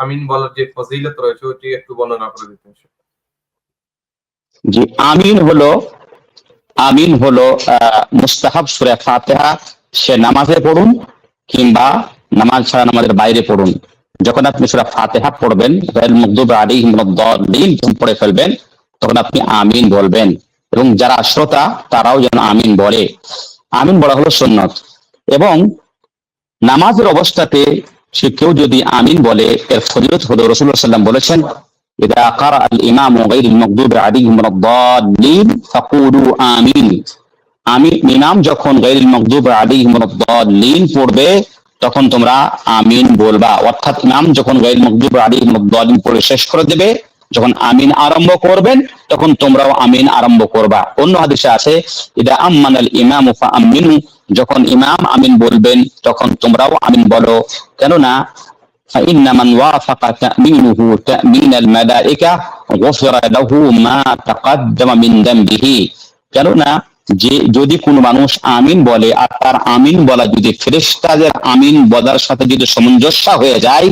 আমিন বলার যে ফজিলত রয়েছে ওটি একটু বর্ণনা করে দিতেন। জি, আমিন হলো মুস্তাহাব সূরা ফাতিহা সে নামাজে পড়ুন কিংবা নামাজ ছাড়া নামাজের বাইরে পড়ুন। যখন আপনি সূরা ফাতিহা পড়বেন, গায়রুল মাগদুবি আলাইহিম ওয়াদ-দাল্লিন পড়ে ফেলবেন, তখন আপনি আমিন বলবেন এবং যারা শ্রোতা তারাও যেন আমিন বলে। আমিন বলা হলো সুন্নত। এবং নামাজের অবস্থাতে সে কেউ যদি আমিন বলে এর ফজিলত হলো রাসূলুল্লাহ সাল্লাল্লাহু আলাইহি ওয়াসাল্লাম বলেছেন, ইযা ক্বারা আল ইমামু গায়রুল মাগদুবি আলাইহিম ওয়াদ-দাল্লিন ফাকুলু আমিন। ইমাম যখন গায়রুল মাগদুবি আলাইহিম ওয়াদ-দাল্লিন পড়বে তখন তোমরা আমিন বলবা। অর্থাৎ ইমাম যখন গায়রুল মাগদুবি আলাইহিম ওয়াদ-দাল্লিন পড়ে শেষ করে দেবে, যখন আমিন আরম্ভ করবেন তখন তোমরাও আমিন আরম্ভ করবা। অন্য হাদিসে আছে, ইদা আম্মানাল ইমামু ফাআমিনু, যখন ইমাম আমিন বলবেন তখন তোমরাও আমিন বলো। কেননা ফাইন্না মান ওয়াফাকা তামিনুহু তামিনাল মালায়েকা গুফিরা লাহু মা তাকাদ্দামা মিন যামবিহি। কেননা যে যদি কোনো মানুষ আমিন বলে আর তার আমিন বলা যদি ফেরেশতাদের আমিন বলার সাথে যদি সামঞ্জস্য হয়ে যায়,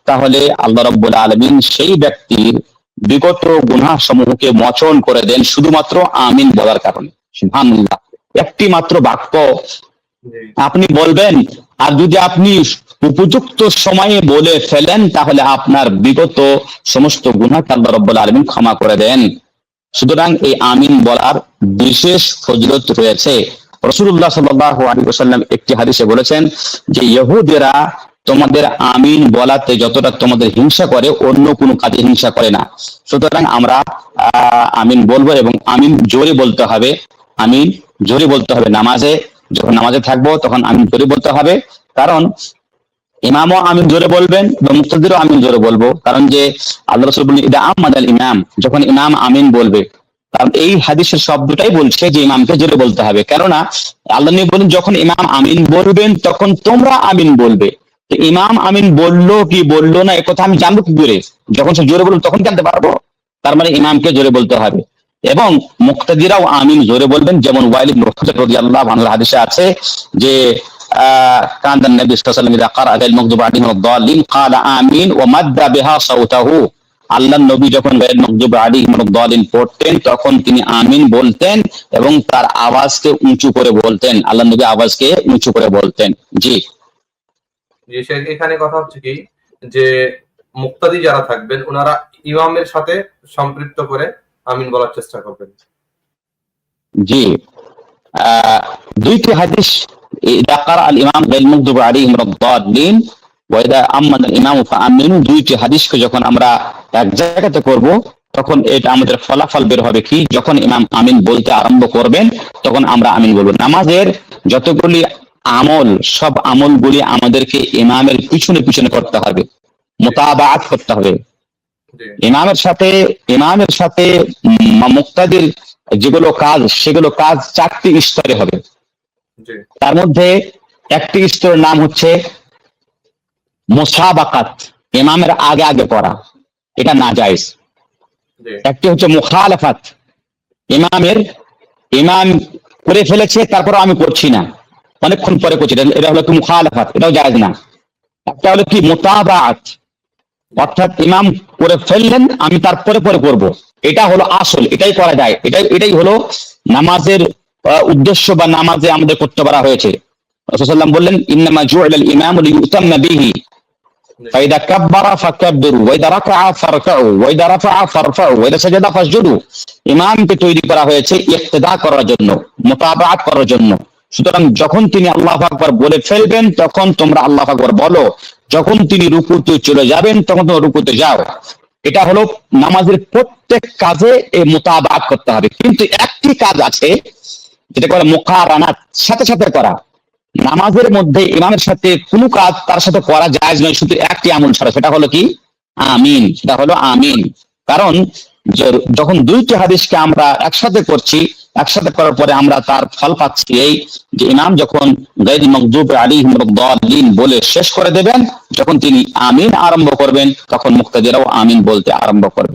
তাহলে আল্লাহ রাব্বুল আলামিন সেই ব্যক্তির বিগত গুনাহ সমূহকে মোচন করে দেন শুধুমাত্র আমিন বলার কারণে। সুবহানাল্লাহ। একটি মাত্র বাক্য আপনি বলবেন, আর যদি আপনি উপযুক্ত সময়ে বলে ফেলেন তাহলে আপনার বিগত সমস্ত গুনাহকে আল্লাহ রাব্বুল আলামিন ক্ষমা করে দেন। সুতরাং এই আমিন বলার বিশেষ ফজিলত রয়েছে। রাসূলুল্লাহ সাল্লাল্লাহু আলাইহি ওয়াসাল্লাম একটি হাদিসে বলেছেন যে ইহুদিরা তোমাদের আমিন বলাতে যতটা তোমাদের হিংসা করে অন্য কোনো কাজে হিংসা করে না। সুতরাং আমরা আমিন বলবো এবং আমিন জোরে বলতে হবে। আমিন জোরে বলতে হবে নামাজে, যখন নামাজে থাকবো তখন আমিন জোরে বলতে হবে। কারণ ইমামও আমিন জোরে বলবেন এবং মুক্তাদিরও আমিন জোরে বলবো। কারণ যে আল্লাহ রাসূল বলেন ইদা আম্মাদাল ইমাম, যখন ইমাম আমিন বলবে। কারণ এই হাদিসের শব্দটাই বলছে যে ইমামকে জোরে বলতে হবে। কেননা আল্লাহ নবী বলেন যখন ইমাম আমিন বলবেন তখন তোমরা আমিন বলবে। তো ইমাম আমিন বললো কি বললো না একথা আমি জানবো কি করে? যখন সে জোরে বলবে তখন জানতে পারবো। তার মানে ইমামকে জোরে বলতে হবে এবং মুক্তাদিরাও আমিন জোরে বলবেন। যেমন ওয়াইল ইবনে হুজর রাদিয়াল্লাহু আনহু হাদিসে আছে যে কান নবী সাল্লাল্লাহু আলাইহি ওয়াসাল্লাম ইযা ক্বারা গায়রুল মাগদুবি আলাইহিম ওয়াদ-দাল্লিন ক্বালা আমিন ওয়া মাদ্দা বিহা সাওতাহু। আল্লাহর নবী যখন গায়রুল মাগদুবি আলাইহিম ওয়াদ-দাল্লিন পড়তেন তখন তিনি আমিন বলতেন এবং তার আওয়াজকে উঁচু করে বলতেন। আল্লাহর নবী আওয়াজকে উঁচু করে বলতেন। জি জি, এখানে কথা হচ্ছে কি যে মুক্তাদি যারা থাকবেন ওনারা ইমামের সাথে সম্পৃক্ত করে আমিন বলার চেষ্টা করবেন। জি, দুইটি হাদিস ইযা ক্বারা আল ইমাম গায়রুল মাগদুবি আলাইহিম ওয়াদ-দাল্লিন ওয়া ইযা আম্মানা আল ইমামু ফাআমিনু, দুইটি হাদিসকে যখন আমরা এক জায়গাতে করব তখন এটা আমাদের ফলাফল বের হবে কি, যখন ইমাম আমিন বলতে আরম্ভ করবেন তখন আমরা আমিন বলবো। নামাজের যতগুলি আমল সব আমলগুলি আমাদেরকে ইমামের পিছনে পিছনে করতে হবে, মুতাবাআত করতে হবে। ইমামের সাথে মুক্তাদির যেগুলো কাজ সেগুলো কাজ চারটি স্তরে হবে। তার মধ্যে একটি স্তরের নাম হচ্ছে মুসাবাকাত, ইমামের আগে আগে পড়া, এটা নাজায়েজ। একটি হচ্ছে মুখালাফাত, ইমাম করে ফেলেছে তারপর আমি করছি না, অনেকক্ষণ পরে করছি, এটা হলো কি মুখালাফাত, এটাও জায়েজ না। একটা হলো কি মুতাবাআত, অর্থাৎ ইমাম করে ফেললেন আমি তারপরে পরে করব, এটা হলো আসল, এটাই করা যায়, এটাই হলো নামাজের উদ্দেশ্য বা নামাজে আমাদের করতে বলা হয়েছে। রাসূলুল্লাহ সাল্লাল্লাহু আলাইহি ওয়াসাল্লাম বললেন ইন্নামা জুইলাল ইমামু লিইউতাম্মা বিহি ফাইদা কাব্বারা ফাকাব্বিরু ওয়া ইদা রাকা'a ফারকা'ু ওয়া ইদা রাফা'a ফারফা'ু ওয়া ইদা সাজাদা ফাসজুদু। ইমামকে তৈরি করা হয়েছে ইক্তেদা করার জন্য, মুতাবাআত করার জন্য। সুতরাং যখন তিনি আল্লাহু আকবার বলে ফেলবেন তখন তোমরা আল্লাহু আকবার বলো, যখন তিনি রুকুতে চলে যাবেন তখন তোমরা রুকুতে যাও। এটা হলো নামাজের প্রত্যেক কাজে এই মুতাবাআত করতে হবে। কিন্তু একটি কাজ আছে যেটা করে মুকারানাত, সাথে সাথে করা। নামাজের মধ্যে ইমামের সাথে কোনো কাজ তার সাথে করা জায়েজ নয়, শুধু একটি আমল ছাড়া, সেটা হলো কি আমিন, সেটা হলো আমিন। কারণ যখন দুইটি হাদিসকে আমরা একসাথে করছি, একসাথে করার পরে আমরা তার ফল পাচ্ছি এই যে ইমাম যখন গায়রুল মাগদুবি আলাইহিম ওয়াদ-দাল্লিন বলে শেষ করে দেবেন, যখন তিনি আমিন আরম্ভ করবেন তখন মুক্তাদিরাও আমিন বলতে আরম্ভ করবেন।